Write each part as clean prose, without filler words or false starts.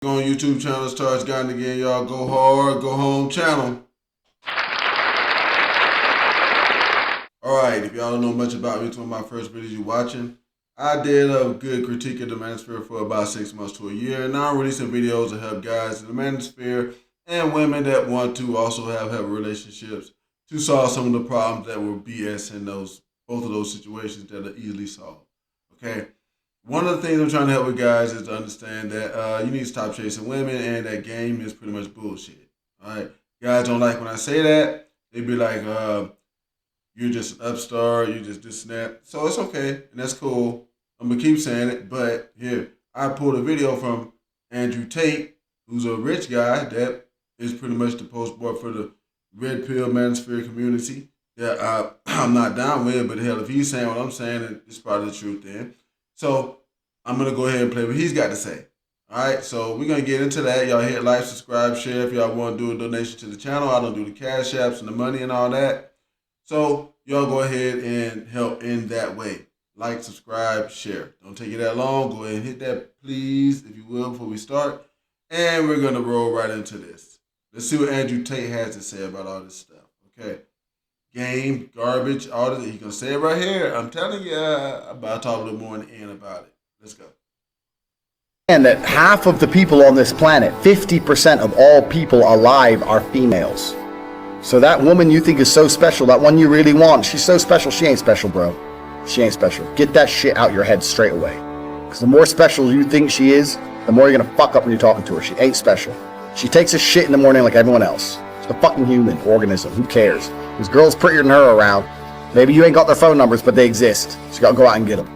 On YouTube channel, starts gotten again, y'all. Go hard, go home channel. Alright, if y'all don't know much about me, it's one of my first videos you watching. I did a good critique of the manosphere for about 6 months to a year, and now I'm releasing videos to help guys in the manosphere and women that want to also have healthy relationships to solve some of the problems that were BS in both of those situations that are easily solved. Okay? One of the things I'm trying to help with guys is to understand that you need to stop chasing women, and that game is pretty much bullshit. All right, guys don't like when I say that. They be like, "You're just an upstart. You just this and that." So it's okay, and that's cool. I'm gonna keep saying it, but here I pulled a video from Andrew Tate, who's a rich guy that is pretty much the poster boy for the red pill manosphere community that I'm not down with. But hell, if he's saying what I'm saying, it's probably the truth then. So I'm going to go ahead and play what he's got to say. All right, so we're going to get into that. Y'all hit like, subscribe, share if y'all want to do a donation to the channel. I don't do the cash apps and the money and all that. So y'all go ahead and help in that way. Like, subscribe, share. Don't take it that long. Go ahead and hit that, please, if you will, before we start. And we're going to roll right into this. Let's see what Andrew Tate has to say about all this stuff. Okay. Game, garbage, all of it. He's going to say it right here. I'm telling you, I'll talk a little more in the end about it. Let's go. And that half of the people on this planet, 50% of all people alive, are females. So that woman you think is so special, that one you really want, she's so special. She ain't special, bro. She ain't special. Get that shit out your head straight away. Because the more special you think she is, the more you're going to fuck up when you're talking to her. She ain't special. She takes a shit in the morning like everyone else. She's a fucking human organism. Who cares? There's girls prettier than her around. Maybe you ain't got their phone numbers, but they exist. So you gotta go out and get them.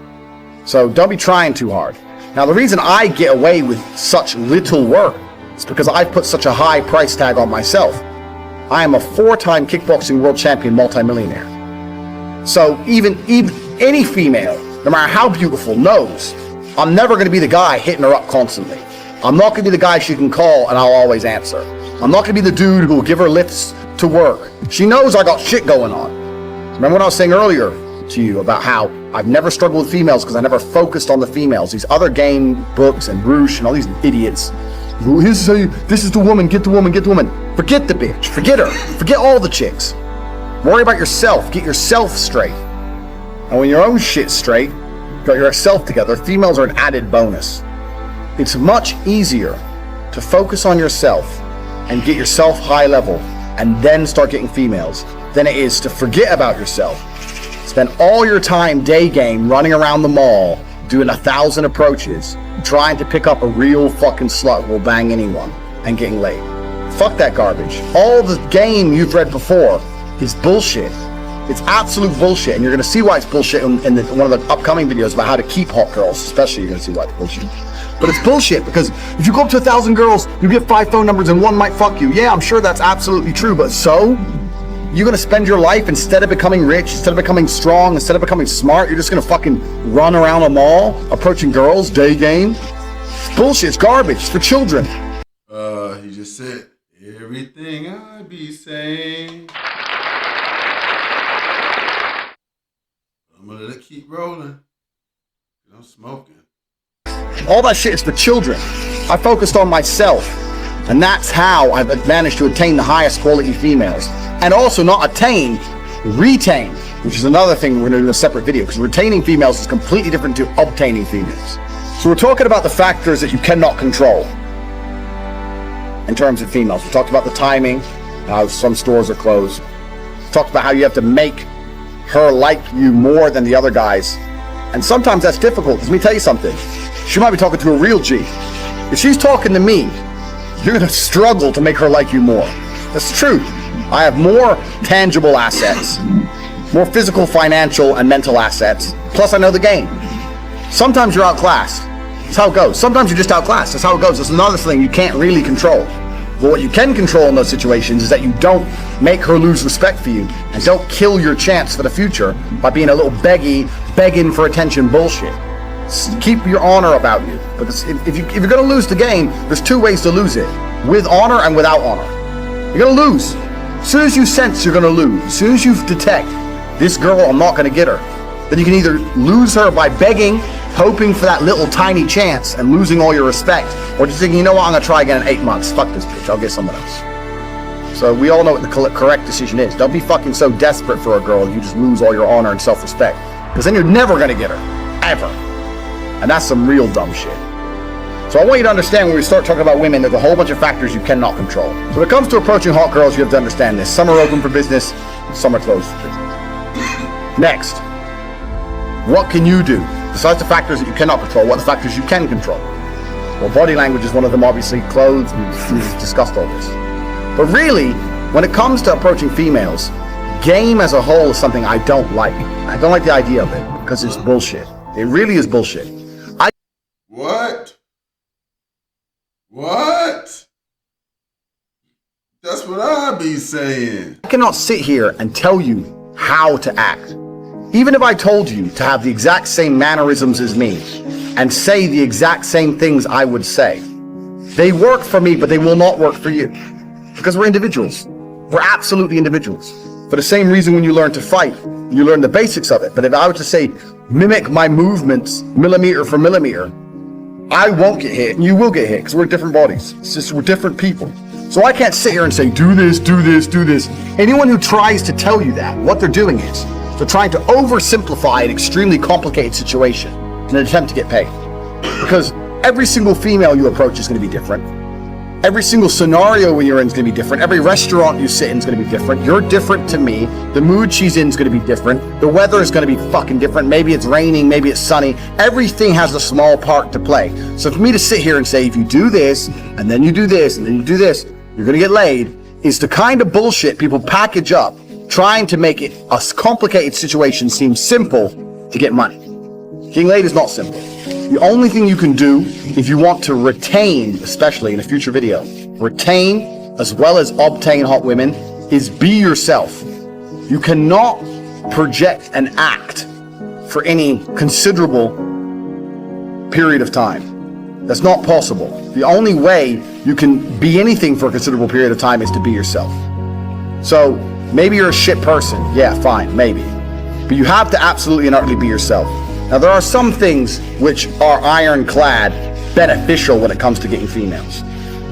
So don't be trying too hard. Now the reason I get away with such little work is because I've put such a high price tag on myself. I am a 4-time kickboxing world champion multimillionaire. So even any female, no matter how beautiful, knows I'm never gonna be the guy hitting her up constantly. I'm not gonna be the guy she can call and I'll always answer. I'm not gonna be the dude who will give her lifts to work. She knows I got shit going on. Remember what I was saying earlier to you about how I've never struggled with females because I never focused on the females. These other game books and Roosh and all these idiots. This is the woman, get the woman, get the woman. Forget the bitch, forget her, forget all the chicks. Worry about yourself, get yourself straight. And when your own shit's straight, got yourself together, females are an added bonus. It's much easier to focus on yourself and get yourself high level and then start getting females than it is to forget about yourself. Spend all your time day game running around the mall, doing 1,000 approaches, trying to pick up a real fucking slut who will bang anyone and getting laid. Fuck that garbage. All the game you've read before is bullshit. It's absolute bullshit, and you're gonna see why it's bullshit in one of the upcoming videos about how to keep hot girls, especially you're gonna see why it's bullshit. But it's bullshit because if you go up to 1,000 girls, you get 5 phone numbers and one might fuck you. Yeah, I'm sure that's absolutely true, but so? You're gonna spend your life, instead of becoming rich, instead of becoming strong, instead of becoming smart, you're just gonna fucking run around a mall, approaching girls, day game? It's bullshit, it's garbage, it's for children. He just said, everything I be saying. I'm gonna let it keep rolling. I'm smoking. All that shit is for children. I focused on myself, and that's how I've managed to attain the highest quality females. And also not attain, retain, which is another thing we're gonna do in a separate video, because retaining females is completely different to obtaining females. So we're talking about the factors that you cannot control in terms of females. We talked about the timing, how some stores are closed. We talked about how you have to make her like you more than the other guys. And sometimes that's difficult, because let me tell you something. She might be talking to a real G. If she's talking to me, you're gonna struggle to make her like you more. That's the truth. I have more tangible assets, more physical, financial, and mental assets. Plus I know the game. Sometimes you're outclassed. That's how it goes. Sometimes you're just outclassed. That's how it goes. That's another thing you can't really control. But what you can control in those situations is that you don't make her lose respect for you and don't kill your chance for the future by being a little begging for attention bullshit. Keep your honor about you, because if you're going to lose the game, there's 2 ways to lose it: with honor and without honor. You're going to lose. As soon as you sense you're going to lose, as soon as you detect this girl, I'm not going to get her, then you can either lose her by begging hoping for that little tiny chance and losing all your respect, or just thinking, you know what, I'm gonna try again in 8 months. Fuck this bitch, I'll get someone else. So we all know what the correct decision is. Don't be fucking so desperate for a girl you just lose all your honor and self-respect, because then you're never gonna get her, ever. And that's some real dumb shit. So I want you to understand, when we start talking about women, there's a whole bunch of factors you cannot control. So when it comes to approaching hot girls, you have to understand this. Some are open for business, some are closed for business. Next, what can you do? Besides the factors that you cannot control, what are the factors you can control? Well, body language is one of them, obviously. Clothes, we've discussed all this. But really, when it comes to approaching females, game as a whole is something I don't like. I don't like the idea of it, because it's bullshit. It really is bullshit. What? What? That's what I be saying. I cannot sit here and tell you how to act. Even if I told you to have the exact same mannerisms as me and say the exact same things I would say, they work for me, but they will not work for you. Because we're individuals. We're absolutely individuals. For the same reason when you learn to fight, you learn the basics of it. But if I were to say, mimic my movements millimeter for millimeter, I won't get hit and you will get hit, because we're different bodies. It's just we're different people. So I can't sit here and say, do this, do this, do this. Anyone who tries to tell you that, what they're doing is they're trying to oversimplify an extremely complicated situation in an attempt to get paid. Because every single female you approach is going to be different. Every single scenario when you're in is going to be different. Every restaurant you sit in is going to be different. You're different to me. The mood she's in is going to be different. The weather is going to be fucking different. Maybe it's raining, maybe it's sunny. Everything has a small part to play. So for me to sit here and say, if you do this, and then you do this, and then you do this, you're going to get laid, is the kind of bullshit people package up, trying to make it a complicated situation seem simple to get money. Getting laid is not simple. The only thing you can do if you want to retain, especially in a future video, retain as well as obtain hot women, is be yourself. You cannot project and act for any considerable period of time. That's not possible. The only way you can be anything for a considerable period of time is to be yourself. So maybe you're a shit person. Yeah, fine, maybe. But you have to absolutely and utterly be yourself. Now, there are some things which are ironclad beneficial when it comes to getting females.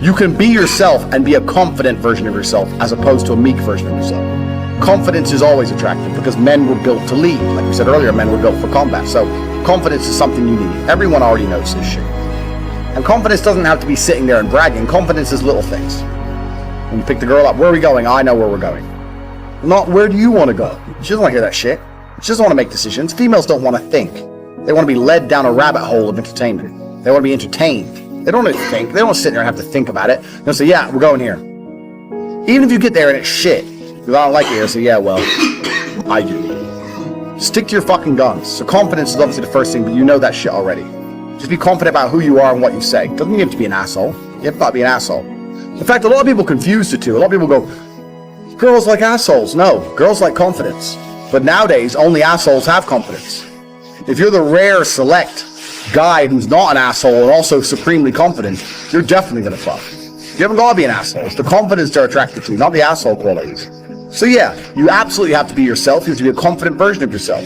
You can be yourself and be a confident version of yourself as opposed to a meek version of yourself. Confidence is always attractive because men were built to lead. Like we said earlier, men were built for combat. So confidence is something you need. Everyone already knows this shit. And confidence doesn't have to be sitting there and bragging. Confidence is little things. When you pick the girl up, where are we going? I know where we're going. Not where do you want to go? She doesn't want to hear that shit. She doesn't want to make decisions. Females don't want to think. They want to be led down a rabbit hole of entertainment. They want to be entertained. They don't want to think. They don't want to sit there and have to think about it. They'll say, yeah, we're going here. Even if you get there and it's shit, because I don't like it here, say, yeah, well, I do. Stick to your fucking guns. So confidence is obviously the first thing, but you know that shit already. Just be confident about who you are and what you say. Doesn't mean you have to be an asshole. You have got to be an asshole. In fact, a lot of people confuse the two. A lot of people go, girls like assholes. No, girls like confidence. But nowadays, only assholes have confidence. If you're the rare, select guy who's not an asshole and also supremely confident, you're definitely going to fuck. You haven't got to be an asshole. It's the confidence they're attracted to, not the asshole qualities. So yeah, you absolutely have to be yourself. You have to be a confident version of yourself.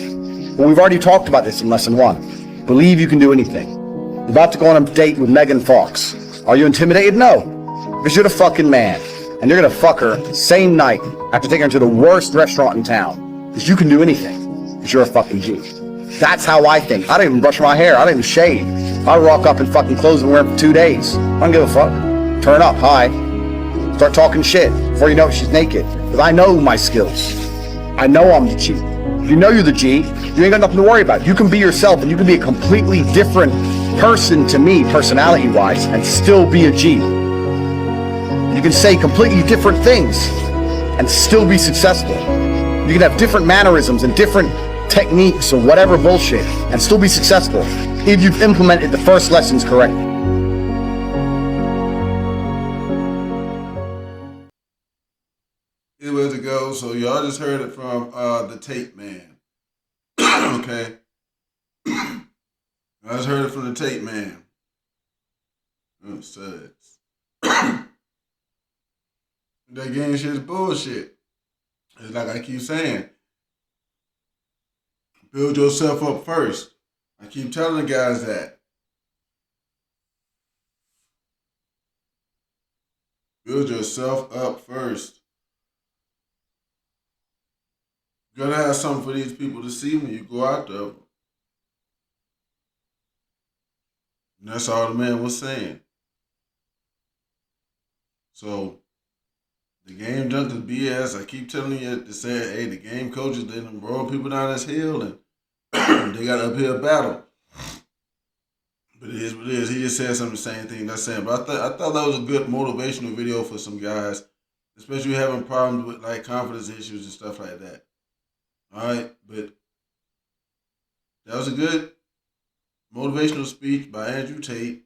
But we've already talked about this in lesson 1. Believe you can do anything. You're about to go on a date with Megan Fox. Are you intimidated? No. Because you're the fucking man. And you're going to fuck her same night after taking her to the worst restaurant in town. Because you can do anything. Because you're a fucking G. That's how I think. I don't even brush my hair. I don't even shave. I rock up in fucking clothes and wear them for 2 days. I don't give a fuck. Turn up, hi. Start talking shit. Before you know it, she's naked. Because I know my skills. I know I'm the G. If you know you're the G, you ain't got nothing to worry about. You can be yourself and you can be a completely different person to me, personality-wise, and still be a G. You can say completely different things and still be successful. You can have different mannerisms and different techniques or whatever bullshit and still be successful if you've implemented the first lessons correctly. It was to go. So y'all just heard it from the Tate man. Okay. I just heard it from the Tate man. Oh, sucks. That game shit is bullshit. It's like I keep saying. Build yourself up first. I keep telling the guys that. Build yourself up first. You gotta have something for these people to see when you go out there. And that's all the man was saying. So the game junkies BS. I keep telling you to say, hey, the game coaches, they done roll people down this hill and they got an uphill battle. But it is what it is. He just said some of the same thing that's saying. But I thought that was a good motivational video for some guys, especially having problems with like confidence issues and stuff like that. All right, but that was a good motivational speech by Andrew Tate.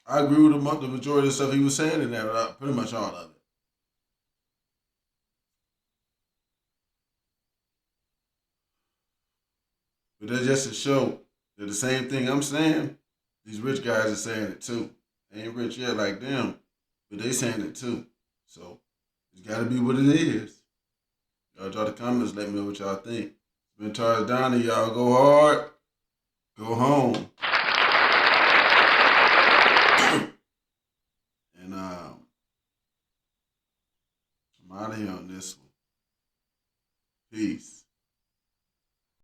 I agree with the majority of the stuff he was saying in there, pretty much all of it. But that's just to show that the same thing I'm saying, these rich guys are saying it too. They ain't rich yet like them, but they saying it too. So it's got to be what it is. Y'all drop the comments, let me know what y'all think. It's been Charles Donnie, y'all go hard, go home. And I'm out of here on this one. Peace.